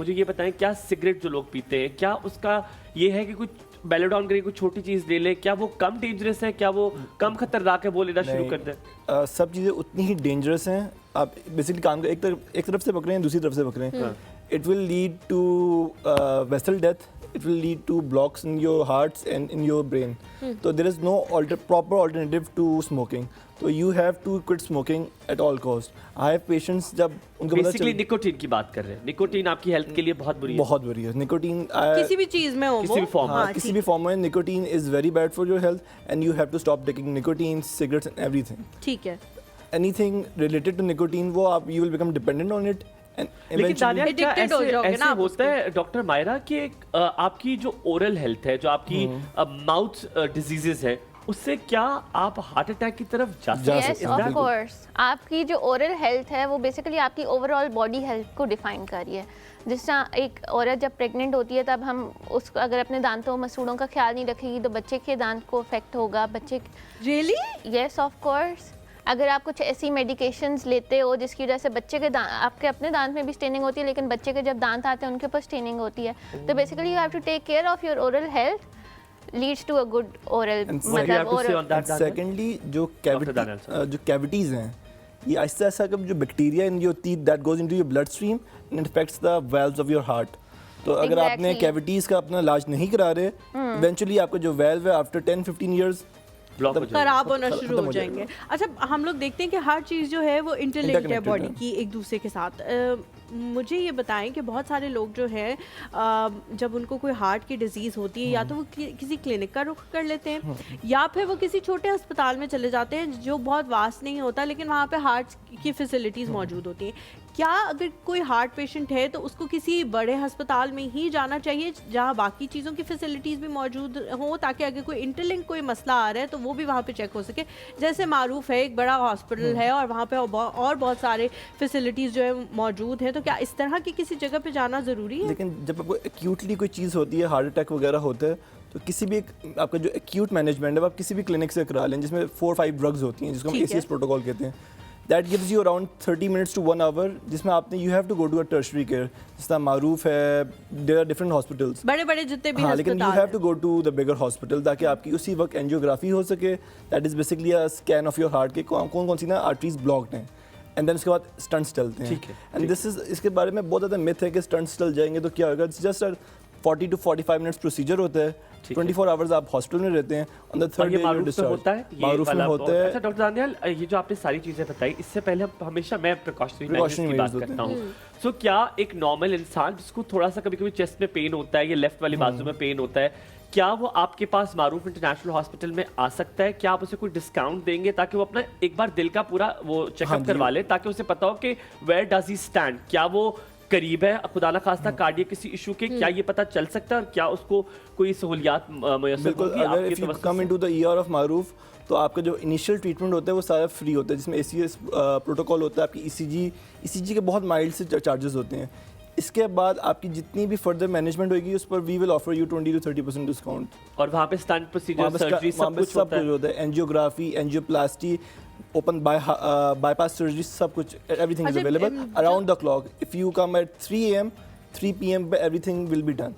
मुझे ये बताएं, क्या सिगरेट जो लोग पीते हैं, क्या उसका ये है कि कुछ बेलोडॉन करके कुछ छोटी चीज़ ले लें, क्या वो कम डेंजरस है, क्या वो कम खतरनाक है, वो लेना शुरू कर दें? सब चीज़ें उतनी ही डेंजरस हैं। आप बेसिकली काम एक तरफ से पकड़े हैं, दूसरी तरफ से पकड़े हैं, it will lead to vessel death, it will lead to blocks in your hearts and in your brain. So there is no proper alternative to smoking. So you have to quit smoking at all cost. I have patients जब उनको basically nicotine की बात कर रहे हैं। Nicotine आपकी health के लिए बहुत बुरी है। बहुत बुरी है निकोटीन। किसी भी चीज में हो, किसी भी फॉर्म हाँ, किसी भी फॉर्म में nicotine is very bad for your health and you have to stop taking nicotine, cigarettes and everything. ठीक है। एनीथिंग रिलेटेड टू निकोटीन वो आप you will become dependent on it. लेकिन दानियाल, क्या ऐसे होता है डॉक्टर मायरा कि आपकी जो ओरल हेल्थ है, जो आपकी माउथ डिजीजेस है, उससे क्या आप हार्ट अटैक की तरफ जा सकते हैं? Yes, of course. आपकी जो ओरल हेल्थ है वो बेसिकली आपकी ओवरऑल बॉडी हेल्थ को डिफाइन कर रही है। जिस तरह एक औरत जब प्रेग्नेंट होती है तब हम उसको अगर अपने दांतों मसूड़ों का ख्याल नहीं रखेगी तो बच्चे के दांत को इफेक्ट होगा। बच्चे रियली? Yes, of course. अगर आप कुछ ऐसी मेडिकेशंस लेते हो जिसकी वजह से बच्चे के आपके अपने दांत में भी स्टेनिंग होती है, लेकिन बच्चे के जब दांत आते हैं उनके ऊपर स्टेनिंग होती है, तो basically you have to take care of your oral health leads to a good oral मतलब oral. सेकेंडली जो कैविटीज हैं, ये आहिस्ता आहिस्ता कब जो bacteria in your teeth that goes into your blood stream and effects the valves of your heart. तो अगर आपने कैविटीज का अपना इलाज नहीं करा रहे, इवेंचुअली आपका जो वेल्व है आफ्टर 10-15 इयर्स खराब होना शुरू हो जाएंगे। अच्छा, हम लोग देखते हैं कि हर चीज़ जो है वो इंटरलिंक्ड है बॉडी की एक दूसरे के साथ। मुझे ये बताएं कि बहुत सारे लोग जो हैं जब उनको कोई हार्ट की डिजीज़ होती है या तो वो किसी क्लिनिक का रुख कर लेते हैं या फिर वो किसी छोटे अस्पताल में चले जाते हैं जो बहुत वास्ट नहीं होता, लेकिन वहाँ पे हार्ट की फैसिलिटीज़ मौजूद होती हैं। क्या अगर कोई हार्ट पेशेंट है तो उसको किसी बड़े अस्पताल में ही जाना चाहिए जहाँ बाकी चीज़ों की फैसिलिटीज़ भी मौजूद हो, ताकि अगर कोई इंटरलिंक कोई मसला आ रहा है तो वो भी वहाँ पे चेक हो सके? जैसे मारूफ है एक बड़ा हॉस्पिटल है और वहाँ पे और बहुत सारे फैसिलिटीज़ जो है मौजूद है, तो क्या इस तरह की किसी जगह पे जाना ज़रूरी है? लेकिन जब आपको एक्यूटली कोई चीज़ होती है, हार्ट अटैक वगैरह होता है, तो किसी भी आपका जो एक्यूट मैनेजमेंट है आप किसी भी क्लिनिक से करा लें जिसमें 4-5 ड्रग्स होती हैं जिसको हम ACS प्रोटोकॉल कहते हैं। That gives you around 30 minutes to 1 hour, जिसमें आपने you have to go to a tertiary care. जिस तरह मारूफ है, देयर आर डिफरेंट हॉस्पिटल्स, बड़े-बड़े जितने भी हाँ, लेकिन you have to go to the bigger hospital ताकि आपकी उसी वक्त एंजियोग्राफी हो सके। That is basically a scan of your heart के कौन कौन सी ना आर्टरीज ब्लॉक्ड हैं, एंड देन उसके बाद स्टंट्स चलते हैं। एंड दिस इज इसके बारे में बहुत ज़्यादा मिथ है कि स्टंट्स चल जाएंगे तो क्या होगा। It's just 40 to 45 minutes procedure होता है, 24 आवर्स आप हॉस्पिटल में रहते हैं। ऑन द थर्ड डे मारूफ में होता है, मारूफ में होता है। अच्छा डॉक्टर दानियाल, ये जो आपने सारी चीजें बताई, इससे पहले हम हमेशा मैं प्रिकॉशनरी की बात करता हूँ। सो क्या एक नॉर्मल इंसान जिसको थोड़ा सा कभी कभी चेस्ट में पेन होता है या लेफ्ट वाली बाजू में पेन होता है, क्या वो आपके पास मारूफ इंटरनेशनल हॉस्पिटल में आ सकता है? क्या आप उसे कोई डिस्काउंट देंगे ताकि वो अपना एक बार दिल का पूरा वो चेकअप करवा ले, ताकि उसे पता हो कि वेयर डज ही स्टैंड, क्या वो करीब है खुदा ना खास्ता कार्डियक किसी इशू के, क्या ये पता चल सकता है और क्या उसको कोई सहूलियात मुयस्सर होगी? अगर if you come into the ER of मारूफ तो आपका जो इनिशियल ट्रीटमेंट होता है वो सारा फ्री होता है, जिसमें ACS प्रोटोकॉल होता है, आपकी ECG के बहुत माइल्ड से चार्जेस होते हैं। इसके बाद आपकी जितनी भी फर्दर मैनेजमेंट होगी उस पर we will offer you 20 to 30% discount. और वहाँ पे स्टंट प्रोसीजर, सर्जरी सब कुछ होता है, angiography, angioplasty, open bypass surgery, सब कुछ, everything is available around the clock. If you come at 3 AM 3 PM everything will be done.